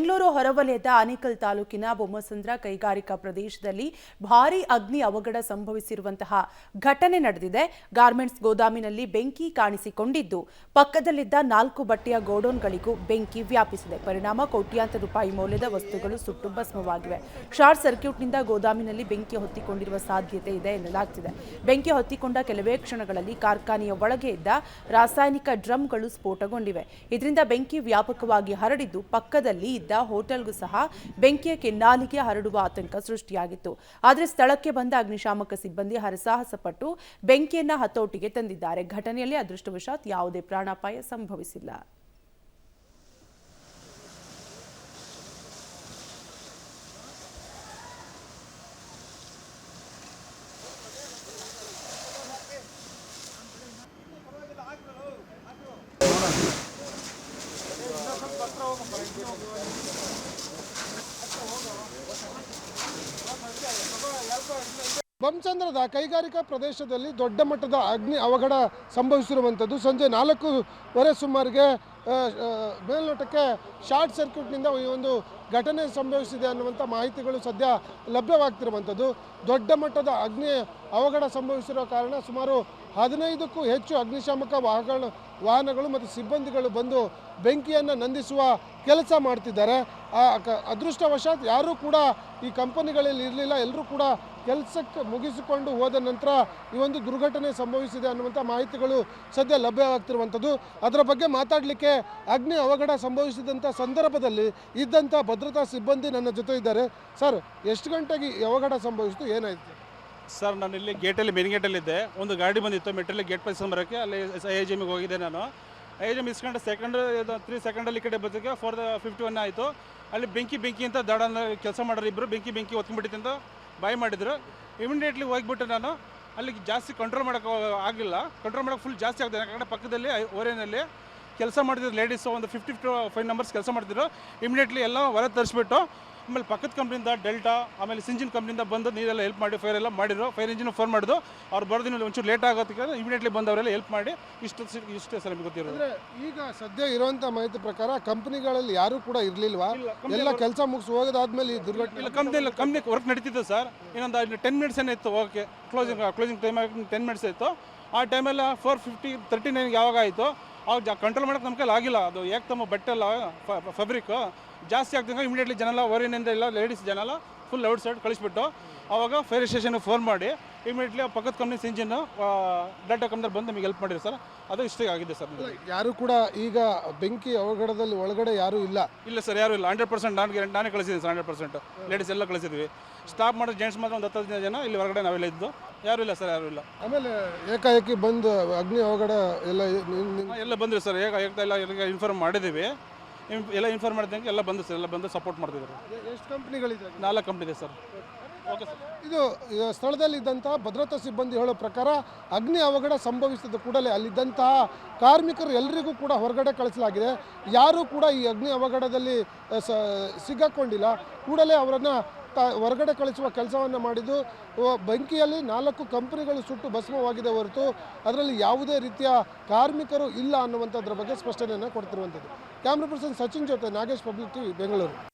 ಬೆಂಗಳೂರು ಹೊರವಲಯದ ಆನೇಕಲ್ ತಾಲೂಕಿನ ಬೊಮ್ಮಸಂದ್ರ ಕೈಗಾರಿಕಾ ಪ್ರದೇಶದಲ್ಲಿ ಭಾರೀ ಅಗ್ನಿ ಅವಘಡ ಸಂಭವಿಸಿರುವಂತಹ ಘಟನೆ ನಡೆದಿದೆ. ಗಾರ್ಮೆಂಟ್ಸ್ ಗೋದಾಮಿನಲ್ಲಿ ಬೆಂಕಿ ಕಾಣಿಸಿಕೊಂಡಿದ್ದು ಪಕ್ಕದಲ್ಲಿದ್ದ 4 ಬಟ್ಟೆಯ ಗೋಡೌನ್ಗಳಿಗೂ ಬೆಂಕಿ ವ್ಯಾಪಿಸಿದೆ. ಪರಿಣಾಮ ಕೋಟ್ಯಾಂತರ ರೂಪಾಯಿ ಮೌಲ್ಯದ ವಸ್ತುಗಳು ಸುಟ್ಟು ಭಸ್ಮವಾಗಿವೆ. ಶಾರ್ಟ್ ಸರ್ಕ್ಯೂಟ್ನಿಂದ ಗೋದಾಮಿನಲ್ಲಿ ಬೆಂಕಿ ಹೊತ್ತಿಕೊಂಡಿರುವ ಸಾಧ್ಯತೆ ಇದೆ ಎನ್ನಲಾಗುತ್ತಿದೆ. ಬೆಂಕಿ ಹೊತ್ತಿಕೊಂಡ ಕೆಲವೇ ಕ್ಷಣಗಳಲ್ಲಿ ಕಾರ್ಖಾನೆಯ ಒಳಗೆ ಇದ್ದ ರಾಸಾಯನಿಕ ಡ್ರಮ್ಗಳು ಸ್ಫೋಟಗೊಂಡಿವೆ. ಇದರಿಂದ ಬೆಂಕಿ ವ್ಯಾಪಕವಾಗಿ ಹರಡಿದ್ದು ಪಕ್ಕದಲ್ಲಿ ಇದ್ದ ಹೋಟೆಲ್ಗೂ ಸಹ ಬೆಂಕಿಯ ಕೆನ್ನಾಲಿಗೆ ಹರಡುವ ಆತಂಕ ಸೃಷ್ಟಿಯಾಗಿತ್ತು. ಆದರೆ ಸ್ಥಳಕ್ಕೆ ಬಂದ ಅಗ್ನಿಶಾಮಕ ಸಿಬ್ಬಂದಿ ಹರಸಾಹಸ ಪಟ್ಟು ಬೆಂಕಿಯನ್ನ ಹತೋಟಿಗೆ ತಂದಿದ್ದಾರೆ. ಘಟನೆಯಲ್ಲಿ ಅದೃಷ್ಟವಶಾತ್ ಯಾವುದೇ ಪ್ರಾಣಾಪಾಯ ಸಂಭವಿಸಿಲ್ಲ. ಬೊಮ್ಮಸಂದ್ರದ ಕೈಗಾರಿಕಾ ಪ್ರದೇಶದಲ್ಲಿ ದೊಡ್ಡ ಮಟ್ಟದ ಅಗ್ನಿ ಅವಘಡ ಸಂಭವಿಸಿರುವಂಥದ್ದು. ಸಂಜೆ 4:15 ಸುಮಾರಿಗೆ ಮೇಲ್ನೋಟಕ್ಕೆ ಶಾರ್ಟ್ ಸರ್ಕ್ಯೂಟ್ನಿಂದ ಈ ಒಂದು ಘಟನೆ ಸಂಭವಿಸಿದೆ ಅನ್ನುವಂಥ ಮಾಹಿತಿಗಳು ಸದ್ಯ ಲಭ್ಯವಾಗ್ತಿರುವಂಥದ್ದು. ದೊಡ್ಡ ಮಟ್ಟದ ಅಗ್ನಿ ಅವಘಡ ಸಂಭವಿಸಿರೋ ಕಾರಣ ಸುಮಾರು 15ಕ್ಕೂ ಹೆಚ್ಚು ಅಗ್ನಿಶಾಮಕ ವಾಹನಗಳು ಮತ್ತು ಸಿಬ್ಬಂದಿಗಳು ಬಂದು ಬೆಂಕಿಯನ್ನು ನಂದಿಸುವ ಕೆಲಸ ಮಾಡ್ತಿದ್ದಾರೆ. ಅದೃಷ್ಟವಶಾತ್ ಯಾರೂ ಕೂಡ ಈ ಕಂಪನಿಗಳಲ್ಲಿ ಇರಲಿಲ್ಲ. ಎಲ್ಲರೂ ಕೂಡ ಕೆಲಸಕ್ಕೆ ಮುಗಿಸಿಕೊಂಡು ಹೋದ ನಂತರ ಈ ಒಂದು ದುರ್ಘಟನೆ ಸಂಭವಿಸಿದೆ ಅನ್ನುವಂಥ ಮಾಹಿತಿಗಳು ಸದ್ಯ ಲಭ್ಯವಾಗ್ತಿರುವಂಥದ್ದು. ಅದರ ಬಗ್ಗೆ ಮಾತಾಡಲಿಕ್ಕೆ ಅಗ್ನಿ ಅವಘಡ ಸಂಭವಿಸಿದಂಥ ಸಂದರ್ಭದಲ್ಲಿ ಇದ್ದಂಥ ಭದ್ರತಾ ಸಿಬ್ಬಂದಿ ನನ್ನ ಜೊತೆ ಇದ್ದಾರೆ. ಸರ್, ಎಷ್ಟು ಗಂಟೆಗೆ ಅವಘಡ ಸಂಭವಿಸಿತು, ಏನಾಯಿತು? ಸರ್, ನಾನು ಇಲ್ಲಿ ಗೇಟಲ್ಲಿ ಮೇನ್ ಗೇಟಲ್ಲಿದ್ದೆ. ಒಂದು ಗಾಡಿ ಬಂದಿತ್ತು ಮೆಟ್ರಲ್ಲಿ ಗೇಟ್ ಬರೋಕ್ಕೆ. ಅಲ್ಲಿ IIGMಗೆ ಹೋಗಿದ್ದೆ ನಾನು. IIGM ಇಸ್ಕೊಂಡು 3 ಸೆಕೆಂಡಲ್ಲಿ ಈ ಕಡೆ ಬದಕ್ಕೆ 4:51 ಆಯಿತು. ಅಲ್ಲಿ ಬೆಂಕಿ ಅಂತ ದಡ ಕೆಲಸ ಮಾಡೋರು ಇಬ್ಬರು ಬೆಂಕಿ ಹೊತ್ಕೊಂಡ್ಬಿಟ್ಟಿತ್ತು ಅಂತ ಬಾಯ್ ಮಾಡಿದ್ರು. ಇಮಿಡಿಯೇಟ್ಲಿ ಹೋಗ್ಬಿಟ್ಟು ನಾನು ಅಲ್ಲಿ ಜಾಸ್ತಿ ಕಂಟ್ರೋಲ್ ಮಾಡೋಕ್ಕೆ ಆಗಲಿಲ್ಲ. ಕಂಟ್ರೋಲ್ ಮಾಡೋಕ್ಕೆ ಫುಲ್ ಜಾಸ್ತಿ ಆಗ್ತದೆ. ಯಾಕಂದರೆ ಪಕ್ಕದಲ್ಲಿ ಓರೇನಲ್ಲಿ ಕೆಲಸ ಮಾಡ್ತಿದ್ರು ಲೇಡೀಸು, ಒಂದು 55 ಮೆಂಬರ್ಸ್ ಕೆಲಸ ಮಾಡ್ತಿದ್ರು. ಇಮಿಡಿಯೇಟ್ಲಿ ಎಲ್ಲ ಹೊರ ತರಿಸ್ಬಿಟ್ಟು ಆಮೇಲೆ ಪಕ್ಕದ ಕಂಪ್ನಿಯಿಂದ ಡೆಲ್ಟಾ ಆಮೇಲೆ ಸಿಂಜಿನ್ ಕಂಪ್ನಿಯಿಂದ ಬಂದು ನೀರೆಲ್ಲ ಹೆಲ್ಪ್ ಮಾಡಿ ಫೈರ್ ಎಲ್ಲ ಮಾಡಿದ್ರು. ಫೈರ್ ಇಂಜಿನ್ ಫೋನ್ ಮಾಡಿದ್ರು. ಅವ್ರು ಬರೋದಿನ ಒಂಚೂರು ಲೇಟ್ ಆಗೋದಕ್ಕೆ ಇಮಿಡಿಯೇಟ್ಲಿ ಬಂದವರೆಲ್ಲ ಹೆಲ್ಪ್ ಮಾಡಿ ಇಷ್ಟೇ ಸರ್ ನಿಮ್ಗೆ ಗೊತ್ತಿರೋದು. ಈಗ ಸದ್ಯ ಇರುವಂಥ ಮಾಹಿತಿ ಪ್ರಕಾರ ಕಂಪ್ನಿಗಳಲ್ಲಿ ಯಾರೂ ಕೂಡ ಇರಲಿಲ್ವಾ? ಎಲ್ಲ ಕೆಲಸ ಮುಗಿಸಿ ಹೋಗೋದಾದ್ಮೇಲೆ ಈ ದುರ್ಘಟನೆ? ಇಲ್ಲ, ಕಂಪ್ನಿ ವರ್ಕ್ ನಡೀತಿತ್ತು ಸರ್. ಇನ್ನೊಂದು 10 ಮಿನಿಟ್ಸ್ ಏನಿತ್ತು ಓಕೆ. ಕ್ಲೋಸಿಂಗ್ ಟೈಮ್ 10 ಮಿನಿಟ್ಸ್ ಇತ್ತು. ಆ ಟೈಮೆಲ್ಲ 4:39 ಯಾವಾಗ ಆಯಿತು ಅವಾಗ ಕಂಟ್ರೋಲ್ ಮಾಡೋಕ್ಕೆ ನಮ್ಮ ಕೈಲಿ ಆಗಿಲ್ಲ. ಅದು ತಮ್ಮ ಬಟ್ಟೆ ಎಲ್ಲ ಫ್ಯಾಬ್ರಿಕ್ ಜಾಸ್ತಿ ಆಗ್ತಂಗೆ ಇಮಿಡಿಯೇಟ್ಲಿ ಜನೆಲ್ಲ ಹೊರಗಿನಿಂದ ಎಲ್ಲ ಲೇಡೀಸ್ ಜನೆಲ್ಲ ಫುಲ್ ಔಟ್ ಸೈಡ್ ಕಳಿಸ್ಬಿಟ್ಟು ಆವಾಗ ಫೈರ್ ಸ್ಟೇಷನ್ಗೆ ಫೋನ್ ಮಾಡಿ ಇಮಿಡಿಯೇಟ್ಲಿ ಪಕ್ಕದ ಕಂಪ್ನಿ ಇಂಜಿನ್ ಡಾಟಾ ಕಂಪ್ನಿಯಲ್ಲಿ ಬಂದು ನಮಗೆ ಹೆಲ್ಪ್ ಮಾಡಿದ್ರು ಸರ್. ಅದು ಇಷ್ಟೇ ಆಗಿದೆ ಸರ್. ಯಾರು ಕೂಡ ಈಗ ಬೆಂಕಿ ಅವಘಡದಲ್ಲಿ ಒಳಗಡೆ ಯಾರೂ ಇಲ್ಲ ಸರ್, ಯಾರೂ ಇಲ್ಲ. 100% ನಾನೇ ಕಳಿಸಿದ್ದೀನಿ ಸರ್. 100% ಲೇಡೀಸ್ ಎಲ್ಲ ಕಳಿಸಿದ್ವಿ. ಸ್ಟಾಪ್ ಮಾಡೋ ಜೆಂಟ್ಸ್ ಮಾತ್ರ ಒಂದು 10 ಜನ ಇಲ್ಲಿ ಹೊರಗಡೆ ನಾವೆಲ್ಲ ಇದ್ದು. ಯಾರೂ ಇಲ್ಲ ಸರ್, ಯಾರೂ ಇಲ್ಲ. ಆಮೇಲೆ ಏಕಾಏಕಿ ಬಂದು ಅಗ್ನಿ ಅವಘಡ ಎಲ್ಲ ಬಂದರು ಸರ್. ಎಲ್ಲ ಇನ್ಫಾರ್ಮ್ ಮಾಡಿದ್ದೀವಿ. ಎಲ್ಲ ಇನ್ಫಾರ್ಮ್ ಮಾಡಿದಂಗೆ ಎಲ್ಲ ಬಂದು ಸರ್. ಎಲ್ಲ ಬಂದು ಸಪೋರ್ಟ್ ಮಾಡ್ತಿದ್ದಾರೆ. ಎಷ್ಟು ಕಂಪ್ನಿಗಳಿದೆ? 4 ಕಂಪ್ನಿ ಇದೆ ಸರ್. Okay sir. ಇದು ಸ್ಥಳದಲ್ಲಿದ್ದಂಥ ಭದ್ರತಾ ಸಿಬ್ಬಂದಿ ಹೇಳೋ ಪ್ರಕಾರ ಅಗ್ನಿ ಅವಘಡ ಸಂಭವಿಸಿದ ಕೂಡಲೇ ಅಲ್ಲಿದ್ದಂತಹ ಕಾರ್ಮಿಕರು ಎಲ್ಲರಿಗೂ ಕೂಡ ಹೊರಗಡೆ ಕಳಿಸಲಾಗಿದೆ. ಯಾರೂ ಕೂಡ ಈ ಅಗ್ನಿ ಅವಘಡದಲ್ಲಿ ಸಿಗಾಕೊಂಡಿಲ್ಲ. ಕೂಡಲೇ ಅವರನ್ನು ಹೊರಗಡೆ ಕಳಿಸುವ ಕೆಲಸವನ್ನು ಮಾಡಿದ್ದು. ಬೆಂಕಿಯಲ್ಲಿ 4 ಕಂಪನಿಗಳು ಸುಟ್ಟು ಭಸ್ಮವಾಗಿದೆ ಹೊರತು ಅದರಲ್ಲಿ ಯಾವುದೇ ರೀತಿಯ ಕಾರ್ಮಿಕರು ಇಲ್ಲ ಅನ್ನುವಂಥದ್ರ ಬಗ್ಗೆ ಸ್ಪಷ್ಟನೆಯನ್ನು ಕೊಡ್ತಿರುವಂಥದ್ದು. ಕ್ಯಾಮ್ರಾ ಪರ್ಸನ್ ಸಚಿನ್ ಜೊತೆ ನಾಗೇಶ್, ಪಬ್ಲಿಕ್ ಟಿವಿ, ಬೆಂಗಳೂರು.